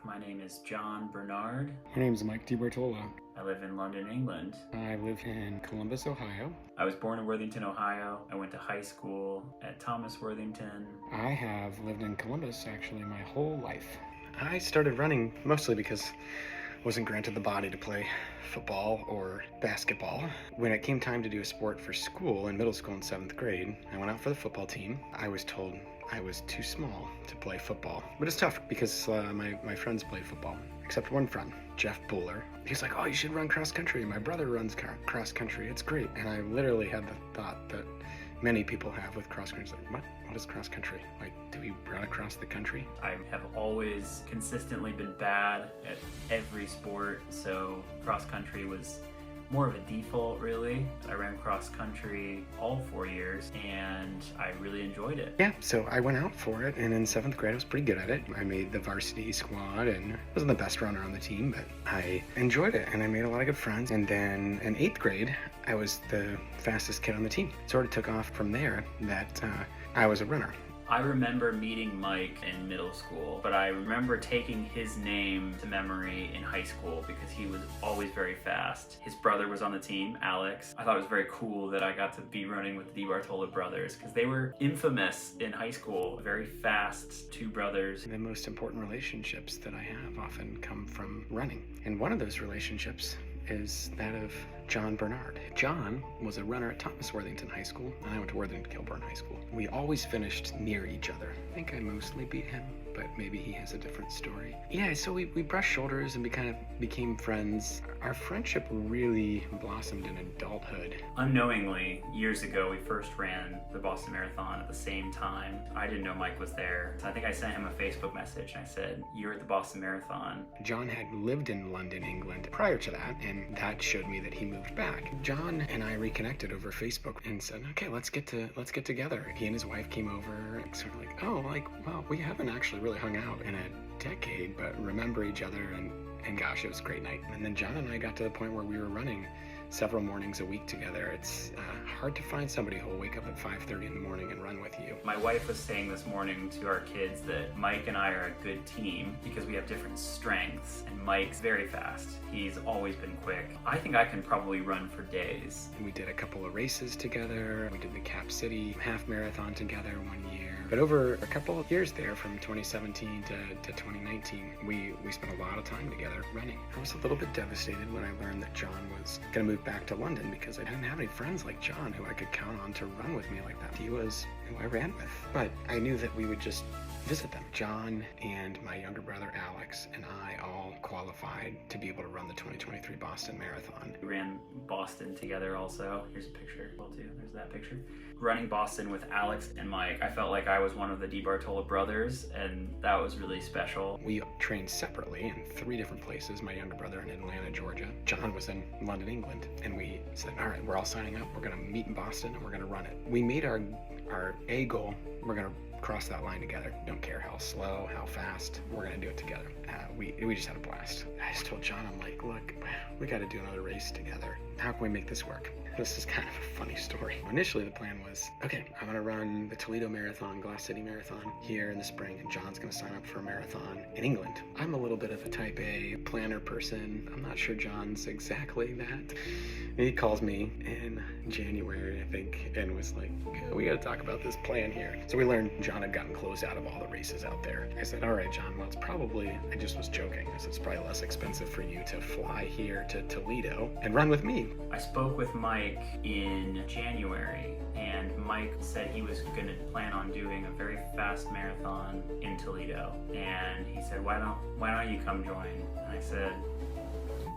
My name is John Bernard. My name is Mike DiBartola. I live in London, England. I live in Columbus, Ohio. I was born in Worthington, Ohio. I went to high school at Thomas Worthington. I have lived in Columbus actually my whole life. I started running mostly because I wasn't granted the body to play football or basketball. When it came time to do a sport for school in middle school in 7th grade, I went out for the football team. I was told I was too small to play football. But it's tough because my friends played football, except one friend, Jeff Buller. He's like, oh, you should run cross country. My brother runs cross country. It's great. And I literally had the thought that many people have with cross country. Like, what? What is cross country? Like, do we run across the country? I have always consistently been bad at every sport, so cross country was more of a default, really. I ran cross country all 4 years and I really enjoyed it. Yeah, so I went out for it, and in 7th grade I was pretty good at it. I made the varsity squad and wasn't the best runner on the team, but I enjoyed it and I made a lot of good friends. And then in 8th grade, I was the fastest kid on the team. Sort of took off from there that I was a runner. I remember meeting Mike in middle school, but I remember taking his name to memory in high school because he was always very fast. His brother was on the team, Alex. I thought it was very cool that I got to be running with the DiBartola brothers because they were infamous in high school. Very fast, two brothers. The most important relationships that I have often come from running. And one of those relationships is that of John Bernard. John was a runner at Thomas Worthington High School, and I went to Worthington Kilburn High School. We always finished near each other. I think I mostly beat him, but maybe he has a different story. Yeah, so we brushed shoulders and we kind of became friends. Our friendship really blossomed in adulthood. Unknowingly, years ago, we first ran the Boston Marathon at the same time. I didn't know Mike was there, so I think I sent him a Facebook message and I said, "You're at the Boston Marathon." John had lived in London, England prior to that, and that showed me that he moved back. John and I reconnected over Facebook and said, okay, let's get together. He and his wife came over, sort of like, oh, like, well, we haven't actually really hung out in a decade, but remember each other, and gosh, it was a great night. And then John and I got to the point where we were running several mornings a week together. It's hard to find somebody who will wake up at 5:30 in the morning and run with you. My wife was saying this morning to our kids that Mike and I are a good team because we have different strengths, and Mike's very fast. He's always been quick. I think I can probably run for days. We did a couple of races together. We did the Cap City half marathon together one year. But over a couple of years there, from 2017 to 2019, we spent a lot of time together running. I was a little bit devastated when I learned that John was going to move back to London because I didn't have any friends like John who I could count on to run with me like that. He was who I ran with. But I knew that we would just visit them. John and my younger brother Alex and I all qualified to be able to run the 2023 Boston Marathon. We ran Boston together also. Here's a picture. Well, too. There's that picture. Running Boston with Alex and Mike, I felt like I was one of the DiBartola brothers, and that was really special. We trained separately in 3 different places. My younger brother in Atlanta, Georgia. John was in London, England. And we said, all right, we're all signing up. We're going to meet in Boston and we're going to run it. We made our A goal. We're going to cross that line together. Don't care how slow, how fast, we're gonna do it together. We just had a blast. I just told John, I'm like, look, we gotta do another race together. How can we make this work? This is kind of a funny story. Initially, the plan was, okay, I'm gonna run the Toledo Marathon, Glass City Marathon here in the spring, and John's gonna sign up for a marathon in England. I'm a little bit of a type A planner person. I'm not sure John's exactly that. And he calls me in January, I think, and was like, we gotta talk about this plan here. So we learned John had gotten closed out of all the races out there. I said, all right, John, well, it's probably, I just was joking. I said, it's probably less expensive for you to fly here to Toledo and run with me. I spoke with Mike in January, and Mike said he was going to plan on doing a very fast marathon in Toledo. And he said, why don't you come join? And I said,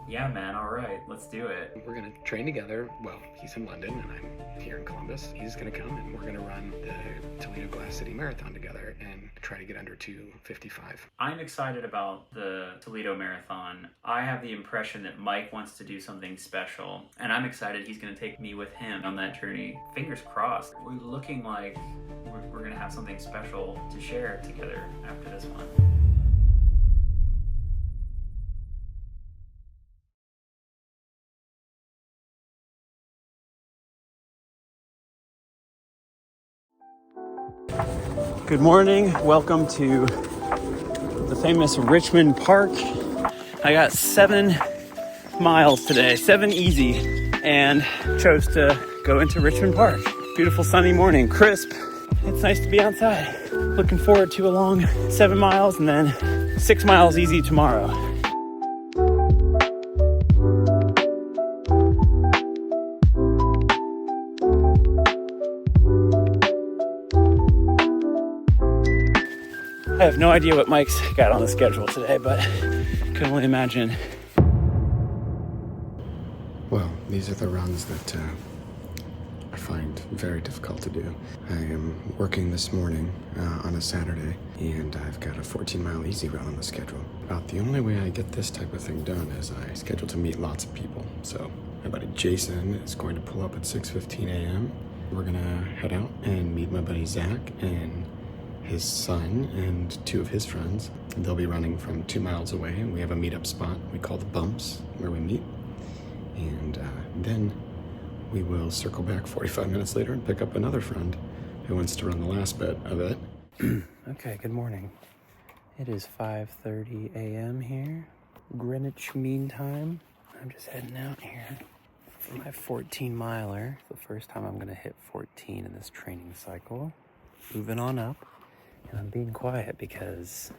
yeah, man, all right, let's do it. We're gonna train together. Well, he's in London and I'm here in Columbus. He's gonna come and we're gonna run the Toledo Glass City Marathon together and try to get under 2:55. I'm excited about the Toledo Marathon. I have the impression that Mike wants to do something special, and I'm excited he's gonna take me with him on that journey. Fingers crossed. We're looking like we're gonna have something special to share together after this one. Good morning. Welcome to the famous Richmond Park. I got 7 miles today, 7 easy, and chose to go into Richmond Park. Beautiful sunny morning, crisp. It's nice to be outside. Looking forward to a long 7 miles and then 6 miles easy tomorrow. I have no idea what Mike's got on the schedule today, but can only imagine. Well, these are the runs that I find very difficult to do. I am working this morning on a Saturday, and I've got a 14-mile easy run on the schedule. About the only way I get this type of thing done is I schedule to meet lots of people. So my buddy Jason is going to pull up at 6:15 a.m. We're gonna head out and meet my buddy Zach and his son and 2 of his friends. They'll be running from 2 miles away, and we have a meetup spot we call the Bumps where we meet. And then we will circle back 45 minutes later and pick up another friend who wants to run the last bit of it. Okay, good morning. It is 5:30 a.m. here, Greenwich Mean Time. I'm just heading out here for my 14-miler. It's the first time I'm gonna hit 14 in this training cycle. Moving on up. And I'm being quiet because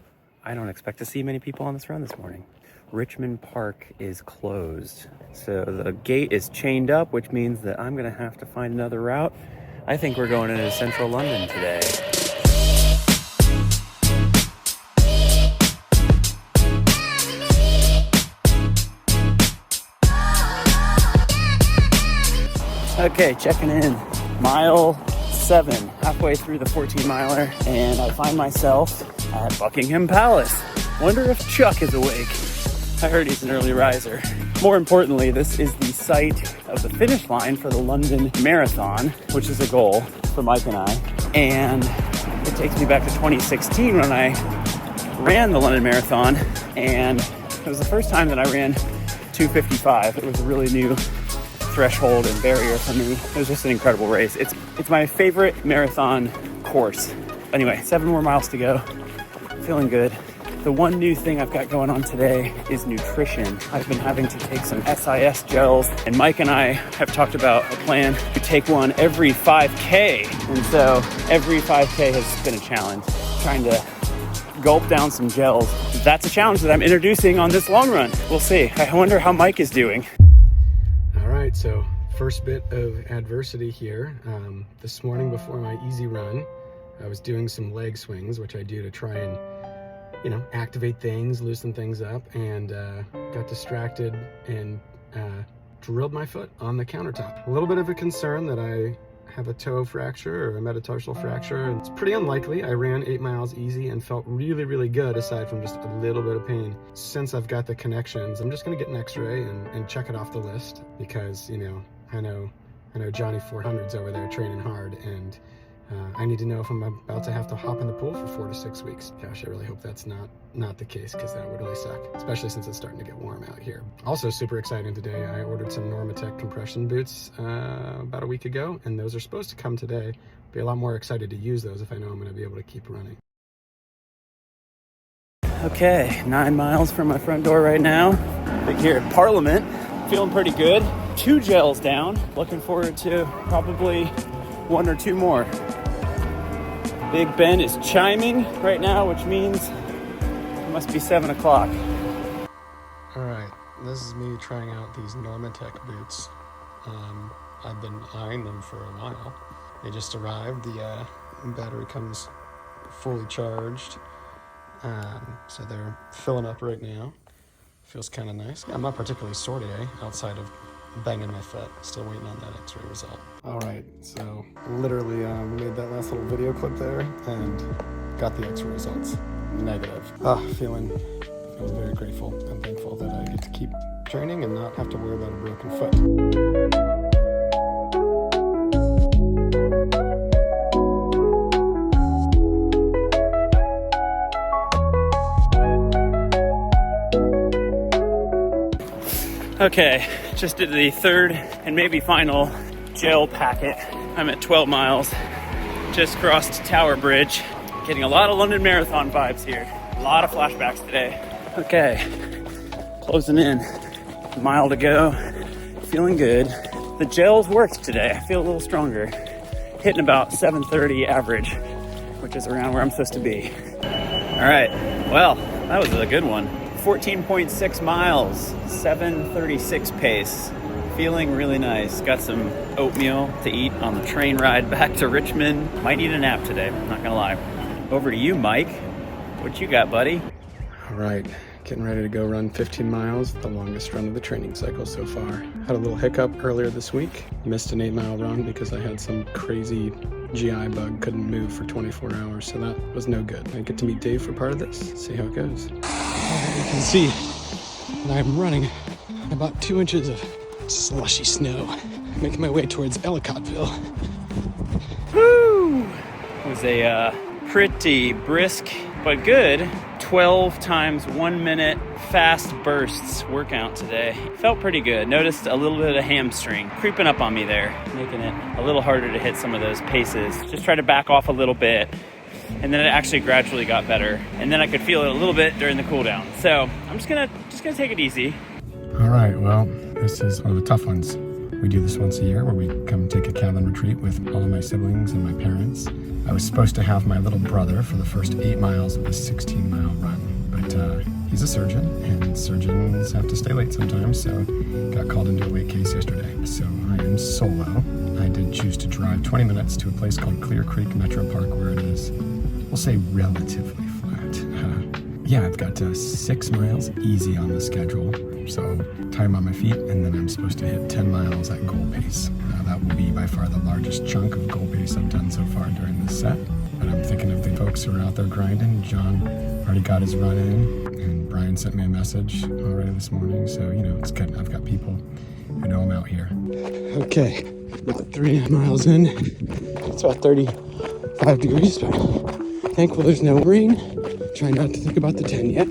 I don't expect to see many people on this run this morning. Richmond Park is closed. So the gate is chained up, which means that I'm gonna have to find another route. I think we're going into central London today. Okay, checking in. Mile 7, halfway through the 14-miler, and I find myself at Buckingham Palace. Wonder if Chuck is awake. I heard he's an early riser. More importantly, this is the site of the finish line for the London Marathon, which is a goal for Mike and I. And it takes me back to 2016 when I ran the London Marathon, and it was the first time that I ran 2:55. It was a really new threshold and barrier for me. It was just an incredible race. It's my favorite marathon course. Anyway, 7 more miles to go. Feeling good. The one new thing I've got going on today is nutrition. I've been having to take some SIS gels, and Mike and I have talked about a plan to take one every 5K. And so every 5K has been a challenge. Trying to gulp down some gels. That's a challenge that I'm introducing on this long run. We'll see. I wonder how Mike is doing. All right, so first bit of adversity here. This morning before my easy run, I was doing some leg swings, which I do to try and, activate things, loosen things up, and got distracted and drilled my foot on the countertop. A little bit of a concern that I have a toe fracture or a metatarsal fracture. It's pretty unlikely. I ran 8 miles easy and felt really, really good aside from just a little bit of pain. Since I've got the connections, I'm just gonna get an x-ray and check it off the list because, I know Johnny 400's over there training hard, and I need to know if I'm about to have to hop in the pool for 4 to 6 weeks. Gosh, I really hope that's not the case, because that would really suck, especially since it's starting to get warm out here. Also super exciting today, I ordered some Normatec compression boots about a week ago, and those are supposed to come today. Be a lot more excited to use those if I know I'm going to be able to keep running. Okay, 9 miles from my front door right now. Big here at Parliament, feeling pretty good. 2 gels down, looking forward to probably 1 or 2 more. Big Ben is chiming right now, which means it must be 7 o'clock. All right, this is me trying out these Normatec boots. I've been eyeing them for a while. They just arrived. The battery comes fully charged. So they're filling up right now. Feels kind of nice. I'm not particularly sore today, outside of banging my foot. Still waiting on that x-ray result. All right, so literally made that last little video clip there and got the x-ray results. Negative. Feeling very grateful and thankful that I get to keep training and not have to worry about a broken foot. Okay, just did the 3rd and maybe final gel packet. I'm at 12 miles, just crossed Tower Bridge. Getting a lot of London Marathon vibes here. lot of flashbacks today. Okay, closing in. A mile to go. Feeling good. The gels worked today. I feel a little stronger. Hitting about 7:30 average, which is around where I'm supposed to be. All right, well, that was a good one. 14.6 miles, 7:36 pace. Feeling really nice. Got some oatmeal to eat on the train ride back to Richmond. Might need a nap today, not gonna lie. Over to you, Mike. What you got, buddy? All right, getting ready to go run 15 miles, the longest run of the training cycle so far. Had a little hiccup earlier this week. Missed an 8-mile run because I had some crazy GI bug, couldn't move for 24 hours, so that was no good. I get to meet Dave for part of this, see how it goes. You can see that I'm running about 2 inches of slushy snow, making my way towards Ellicottville. Woo! It was a pretty brisk but good 12 times 1 minute fast bursts workout today. Felt pretty good. Noticed a little bit of hamstring creeping up on me there, making it a little harder to hit some of those paces. Just try to back off a little bit, and then it actually gradually got better. And then I could feel it a little bit during the cool down. So I'm just gonna take it easy. All right, well, this is one of the tough ones. We do this once a year where we come and take a cabin retreat with all of my siblings and my parents. I was supposed to have my little brother for the first 8 miles of the 16-mile run, but he's a surgeon, and surgeons have to stay late sometimes, so got called into a late case yesterday. So I am solo. I did choose to drive 20 minutes to a place called Clear Creek Metro Park, where it is, we'll say, relatively flat. Yeah, I've got 6 miles easy on the schedule, so time on my feet, and then I'm supposed to hit 10 miles at goal pace. That will be by far the largest chunk of goal pace I've done so far during this set. But I'm thinking of the folks who are out there grinding. John already got his run in, and Brian sent me a message already this morning, so you know, it's good. I've got people who know I'm out here. Okay, about 3.5 miles in. It's about 35 degrees, but thankful there's no rain. Try not to think about the 10 yet.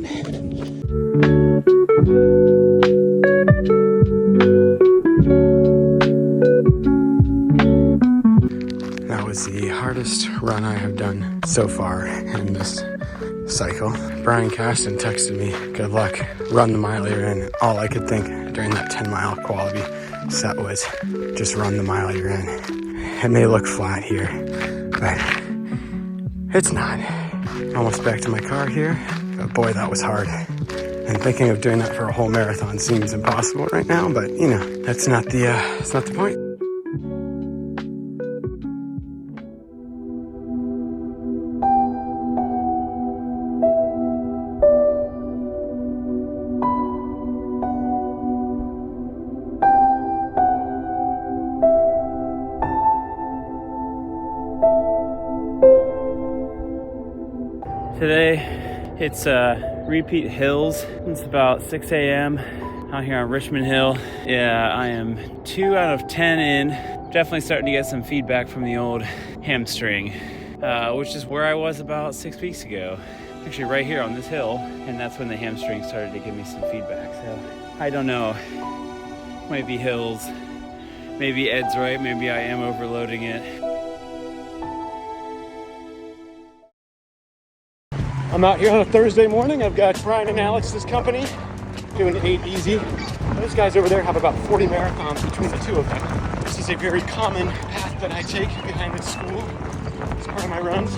That was the hardest run I have done so far in this cycle. Brian Caston texted me, good luck, run the mile you're in. All I could think during that 10-mile quality set was, just run the mile you're in. It may look flat here, but it's not. Almost back to my car here, but boy, that was hard. And thinking of doing that for a whole marathon seems impossible right now, but you know, that's not the point. Today, it's repeat hills. It's about 6 a.m. out here on Richmond Hill. Yeah, I am 2 out of 10 in. Definitely starting to get some feedback from the old hamstring, which is where I was about 6 weeks ago. Actually right here on this hill, and that's when the hamstring started to give me some feedback. So I don't know, might be hills, maybe Ed's right, maybe I am overloading it. I'm out here on a Thursday morning. I've got Brian and Alex's company doing 8 easy. Those guys over there have about 40 marathons between the two of them. This is a very common path that I take behind this school as part of my runs.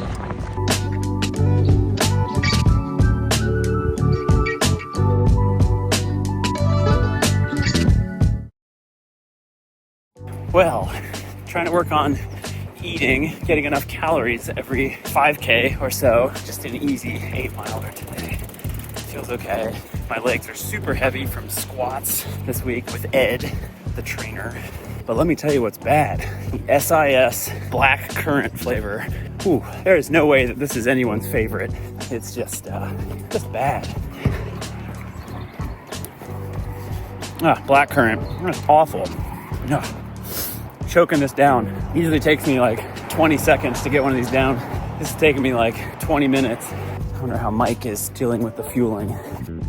Well, trying to work on eating, getting enough calories every 5K or so. Just an easy 8-miler today. Feels okay. My legs are super heavy from squats this week with Ed, the trainer. But let me tell you what's bad. The SIS black currant flavor. Ooh, there is no way that this is anyone's favorite. It's just bad. Black currant, that's awful. No. Choking this down. Usually takes me like 20 seconds to get one of these down. This is taking me like 20 minutes. I wonder how Mike is dealing with the fueling.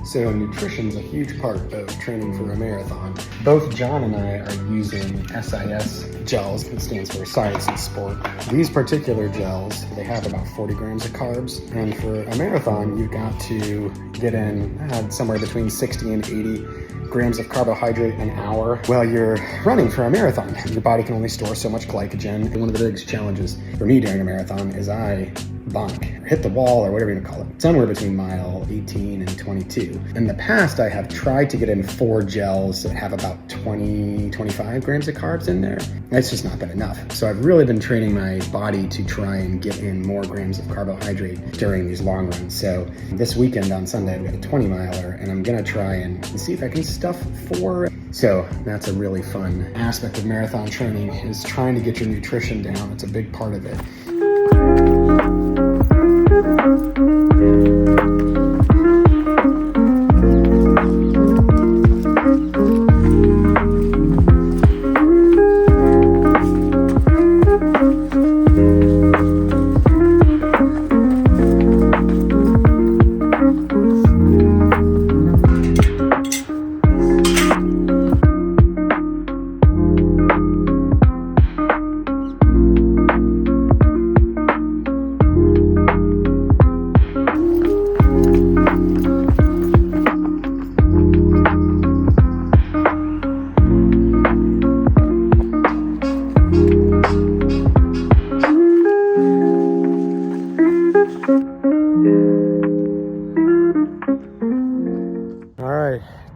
So nutrition's a huge part of training for a marathon. Both John and I are using SIS gels, it stands for Science and Sport. These particular gels, they have about 40 grams of carbs, and for a marathon, you've got to get in somewhere between 60 and 80 grams of carbohydrate an hour while you're running for a marathon. Your body can only store so much glycogen. And one of the biggest challenges for me during a marathon is I bonk, or hit the wall, or whatever you call it, somewhere between mile 18 and 22. In the past, I have tried to get in 4 gels that have about 25 grams of carbs in there. That's just not been enough. So I've really been training my body to try and get in more grams of carbohydrate during these long runs. So this weekend on Sunday, I've got a 20 miler, and I'm gonna try and see if I can stuff 4. So that's a really fun aspect of marathon training, is trying to get your nutrition down. It's a big part of it.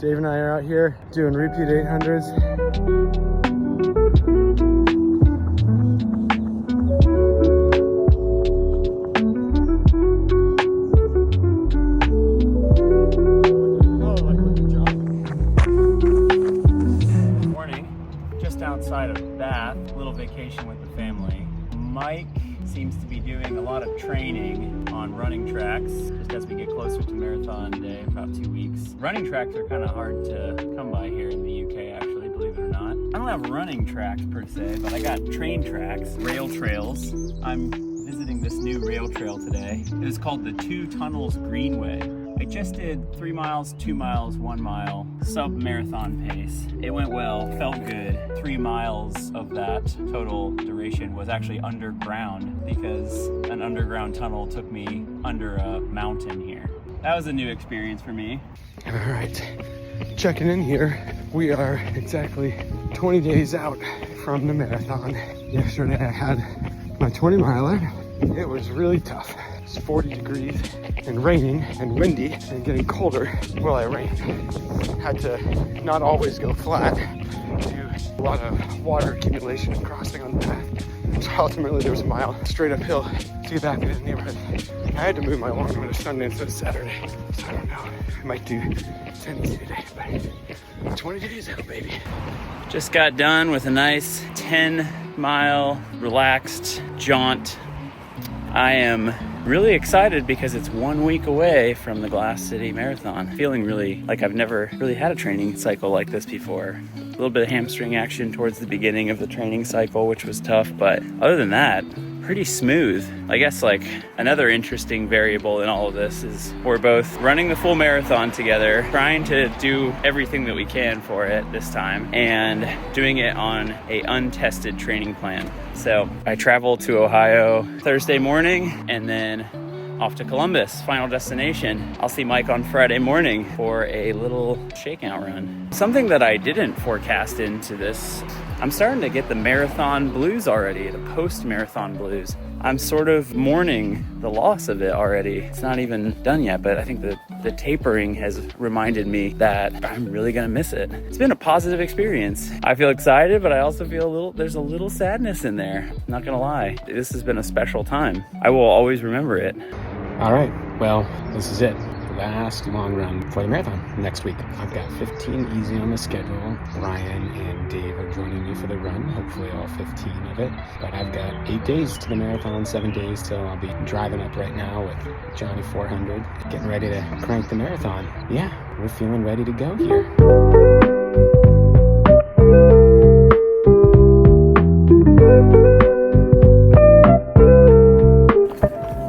Dave and I are out here doing repeat 800s. Morning, just outside of Bath, a little vacation with the family. Mike seems to be doing a lot of training on running tracks just as we get closer to marathon day, about 2 weeks. Running tracks are kind of hard to come by here in the UK, actually, believe it or not. I don't have running tracks per se, but I got train tracks, rail trails. I'm visiting this new rail trail today. It is called the Two Tunnels Greenway. I just did 3 miles, 2 miles, 1 mile, sub-marathon pace. It went well, felt good. 3 miles of that total duration was actually underground because an underground tunnel took me under a mountain here. That was a new experience for me. All right, checking in here. We are exactly 20 days out from the marathon. Yesterday I had my 20 miler. It was really tough. It's 40 degrees and raining and windy and getting colder while I ran. Had to not always go flat due to a lot of water accumulation and crossing on the path. So ultimately there was a mile straight uphill to get back into the neighborhood. I had to move my long run to Sunday instead of Saturday. So I don't know, I might do 10 easy today, but 20 days out, baby. Just got done with a nice 10-mile relaxed jaunt. I am really excited because it's 1 week away from the Glass City Marathon. Feeling really like I've never really had a training cycle like this before. A little bit of hamstring action towards the beginning of the training cycle, which was tough, but other than that, pretty smooth. I guess like another interesting variable in all of this is we're both running the full marathon together, trying to do everything that we can for it this time, and doing it on a untested training plan. So I travel to Ohio Thursday morning and then off to Columbus, final destination. I'll see Mike on Friday morning for a little shakeout run. Something that I didn't forecast into this, I'm starting to get the marathon blues already, the post-marathon blues. I'm sort of mourning the loss of it already. It's not even done yet, but I think the tapering has reminded me that I'm really gonna miss it. It's been a positive experience. I feel excited, but I also feel there's a little sadness in there. I'm not gonna lie. This has been a special time. I will always remember it. All right, well, this is it. Last long run for the marathon next week. I've got 15 easy on the schedule. Brian and Dave are joining me for the run, hopefully all 15 of it. But I've got 8 days to the marathon, 7 days till I'll be driving up right now with Johnny 400, getting ready to crank the marathon. Yeah, we're feeling ready to go here.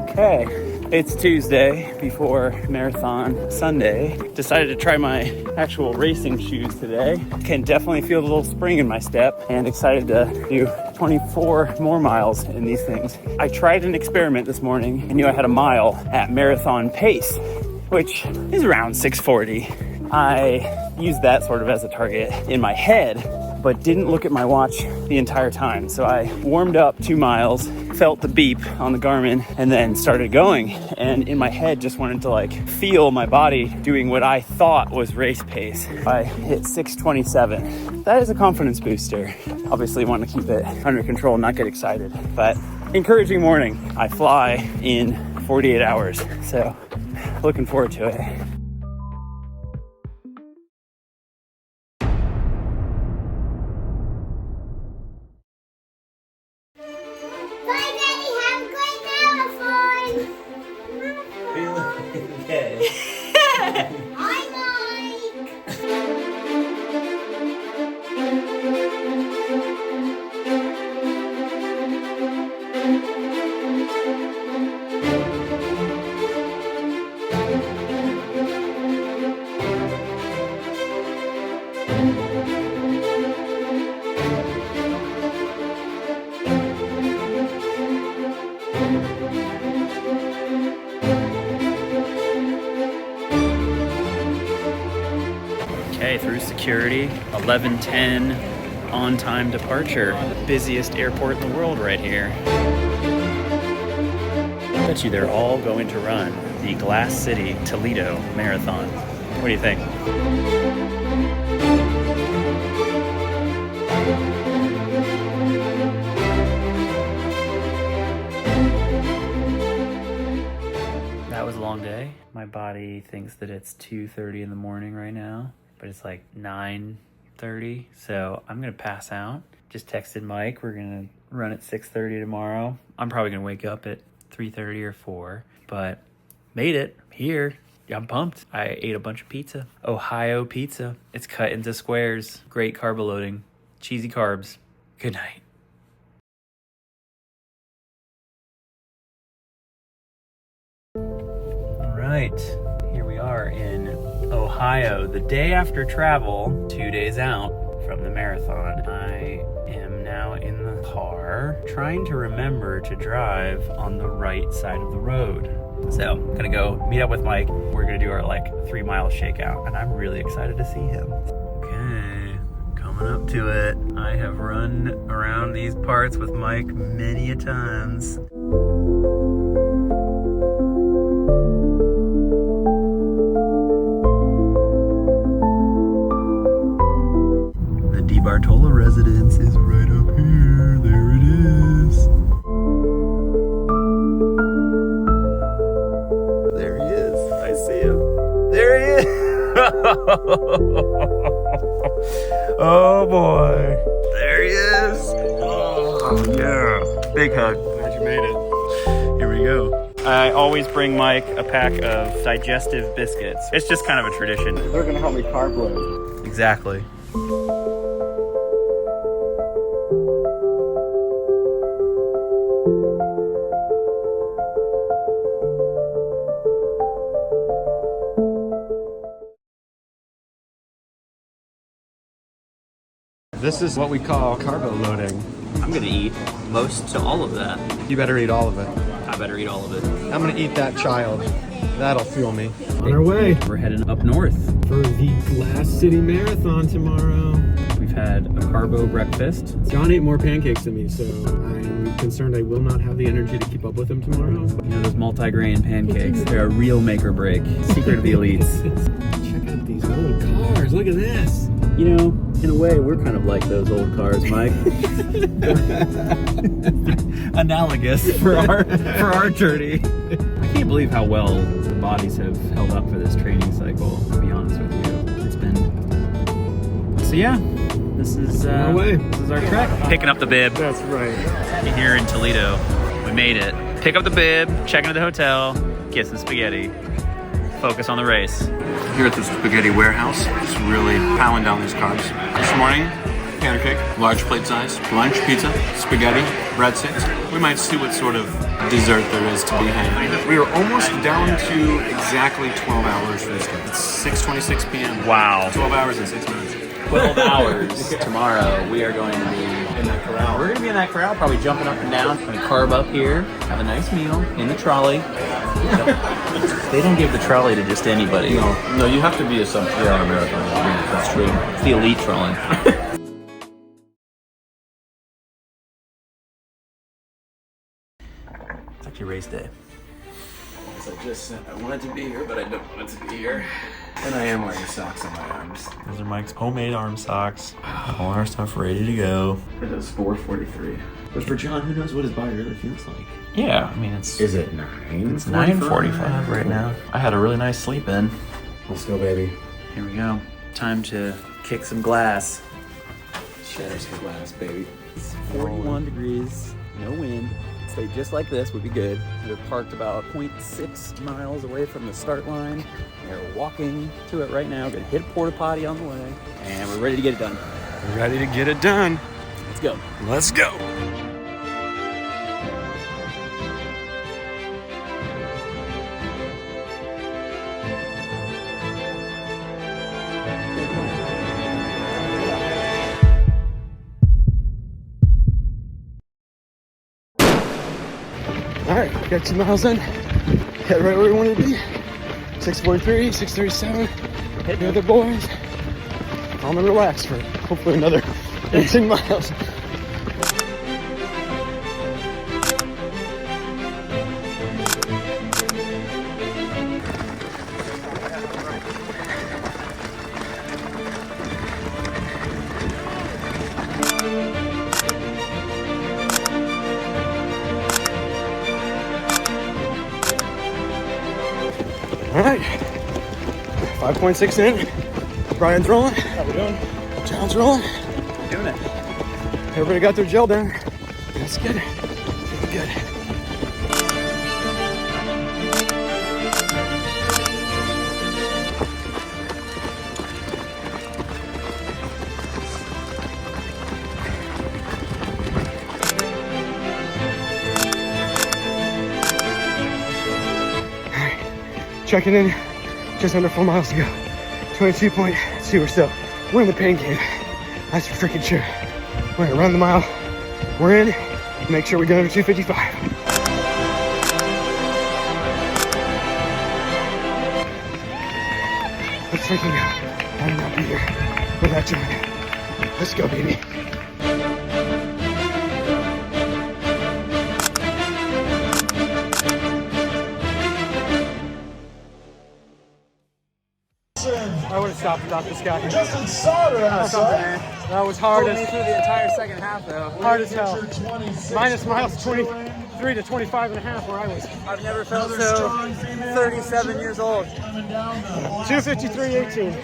Okay, It's Tuesday before Marathon Sunday. Decided to try my actual racing shoes today. Can definitely feel a little spring in my step and excited to do 24 more miles in these things. I tried an experiment this morning. I knew I had a mile at marathon pace, which is around 6:40. I used that sort of as a target in my head, but didn't look at my watch the entire time. So I warmed up 2 miles, felt the beep on the Garmin, and then started going. And in my head, just wanted to like feel my body doing what I thought was race pace. I hit 6:27. That is a confidence booster. Obviously want to keep it under control, not get excited, but encouraging morning. I fly in 48 hours. So looking forward to it. Okay, through security, 11:10 on-time departure. Busiest airport in the world right here. I bet you they're all going to run the Glass City Toledo Marathon. What do you think? That was a long day. My body thinks that it's 2:30 in the morning right now, but it's like 9:30, so I'm gonna pass out. Just texted Mike, we're gonna run at 6:30 tomorrow. I'm probably gonna wake up at 3:30 or 4, but made it here. I'm pumped. I ate a bunch of pizza. Ohio pizza. It's cut into squares. Great carb loading. Cheesy carbs. Good night. All right, here we are in Ohio, the day after travel, 2 days out from the marathon. I am now in the car trying to remember to drive on the right side of the road. So I'm gonna go meet up with Mike. We're gonna do our like 3 mile shakeout, and I'm really excited to see him. Okay, coming up to it. I have run around these parts with Mike many a times. Bartola residence is right up here. There it is. There he is. I see him. There he is. Oh boy. There he is. Oh yeah. Big hug. Glad you made it. Here we go. I always bring Mike a pack of digestive biscuits. It's just kind of a tradition. They're gonna help me carb load. Exactly. This is what we call carbo loading. I'm gonna eat most to all of that. You better eat all of it. I better eat all of it. I'm gonna eat that child. That'll fuel me. On our way. We're heading up north For the Glass City Marathon tomorrow. We've had a carbo breakfast. John ate more pancakes than me, so I'm concerned I will not have the energy to keep up with him tomorrow. You know, those multi-grain pancakes, they're a real make or break. Secret of the elites. Check out these old cars. Look at this. You know, in a way, we're kind of like those old cars, Mike. Analogous for our journey. I can't believe how well the bodies have held up for this training cycle, to be honest with you. It's been... So yeah, this is our trek. Picking up the bib. That's right. Here in Toledo. We made it. Pick up the bib, check into the hotel, get some spaghetti, focus on the race. Here at the spaghetti warehouse, just really piling down these carbs. This morning, pancake, large plate size, lunch, pizza, spaghetti, breadsticks. We might see what sort of dessert there is to be had. We are almost down to exactly 12 hours for this game. It's 6:26 p.m. Wow. 12 hours and 6 minutes. 12 hours. Tomorrow we are going to be In that corral. We're going to be in that corral, probably jumping up and down. Going to carb up here, have a nice meal in the trolley. They don't give the trolley to just anybody. No, you have to be a sub 3 hour marathon. That's true. It's the elite trolley. It's actually race day. As I just said, I wanted to be here, but I don't want to be here. And I am wearing socks on my arms. Those are Mike's homemade arm socks. All our stuff ready to go. It was 4:43. But for John, who knows what his body really feels like? Yeah, I mean it's Is it 9? it's 9:45 right now. I had a really nice sleep in. Let's go, baby. Here we go. Time to kick some glass. Shatter some glass, baby. It's 41 degrees, no wind. Stay just like this would be good. We're parked about 0.6 miles away from the start line. We're walking to it right now. Gonna hit a porta potty on the way, and we're ready to get it done. We're ready to get it done. Let's go. Let's go. All right, got 2 miles in. Head right where we wanted to be. 6:43, 6:37. Hit the other boys. Calm and relax for hopefully another 18 miles. All right, 5.6 in. Brian's rolling. How we doing? John's rolling. Doing it. Everybody got their gel down. That's good. Feeling good. All right, checking in. Just under 4 miles to go. 22.2 or so. We're in the pain cave. That's for freaking sure. We're gonna run the mile. We're in. Make sure we get under 255. Let's freaking go. I will not be here without John. Let's go, baby. I would have stopped without this guy. Justin Sauter has That was hard Pulled me through the entire second half, though. hard as hell. Minus miles 23 to 25 and a half where I was. I've never felt so 37 years old. 2:53.18.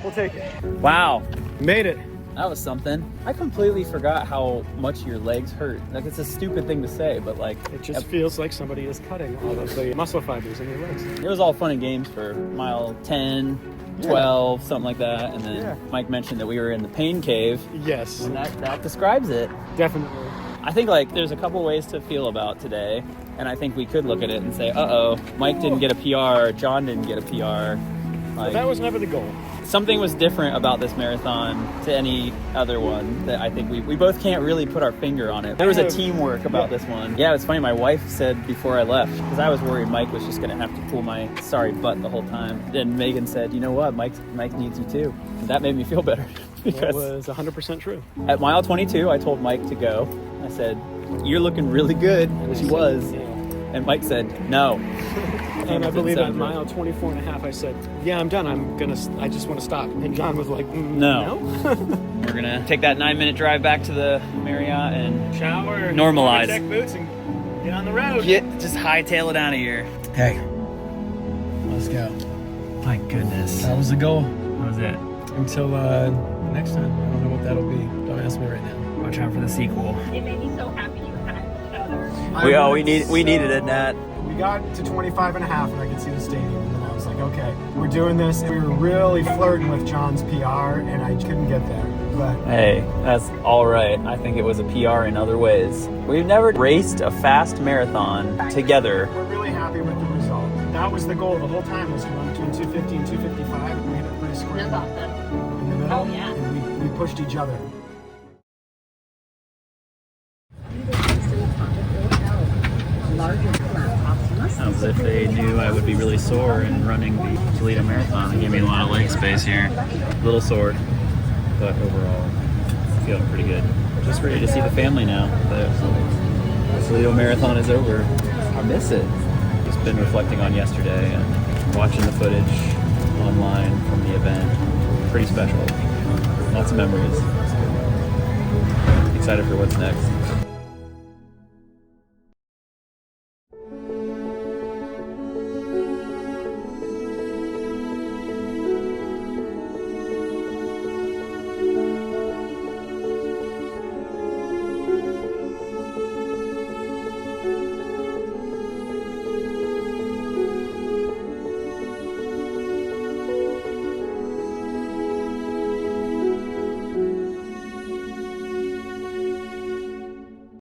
We'll take it. Wow, Made it. that was something. I completely forgot how much your legs hurt. Like it's a stupid thing to say, but like It just feels like somebody is cutting all of the muscle fibers in your legs. it was all fun and games for mile 10, 12, something like that. And then Yeah. Mike mentioned that we were in the pain cave, Yes, and that describes it. definitely. I think like there's a couple ways to feel about today, and I think we could look at it and say, uh-oh, Mike didn't get a PR, John didn't get a PR. Like, But that was never the goal. something was different about this marathon to any other one that I think we both can't really put our finger on it. There was a teamwork about this one. Yeah, it's funny. My wife said before I left, because I was worried Mike was just going to have to pull my sorry butt the whole time. And Megan said, you know what, Mike needs you too. And that made me feel better. It Because was 100% true. at mile 22, I told Mike to go. I said, you're looking really good, which he was. Yeah. And Mike said, no. And I It believe at sounded right. mile 24 and a half, I said, yeah, I'm done. I just want to stop. And John was like, No. We're gonna take that 9-minute drive back to the Marriott and Shower. Normalize. Check boots and get on the road. just hightail it out of here. Hey, let's go. My goodness. That was the goal. That was it. Until next time. I don't know what that'll be. Don't ask me right now. Watch out for the sequel. It made me so happy you had each other. We needed it, Nat. We got to 25 and a half and I could see the stadium. And then I was like, like, okay, we're doing this. We were really flirting with John's PR, and I couldn't get there. But Hey, that's all right. I think it was a PR in other ways. We've never raced a fast marathon together. we're really happy with the result. That was the goal the whole time, was to run between 250 and 255. We hit it pretty square in the middle, Oh, yeah. and we pushed each other. As if they knew I would be really sore in running the Toledo Marathon. They gave me a lot of leg space here. A little sore, but overall feeling pretty good. Just ready to see the family now. The Toledo Marathon is over. I miss it. Just been reflecting on yesterday and watching the footage online from the event. Pretty special. Lots of memories. Excited for what's next.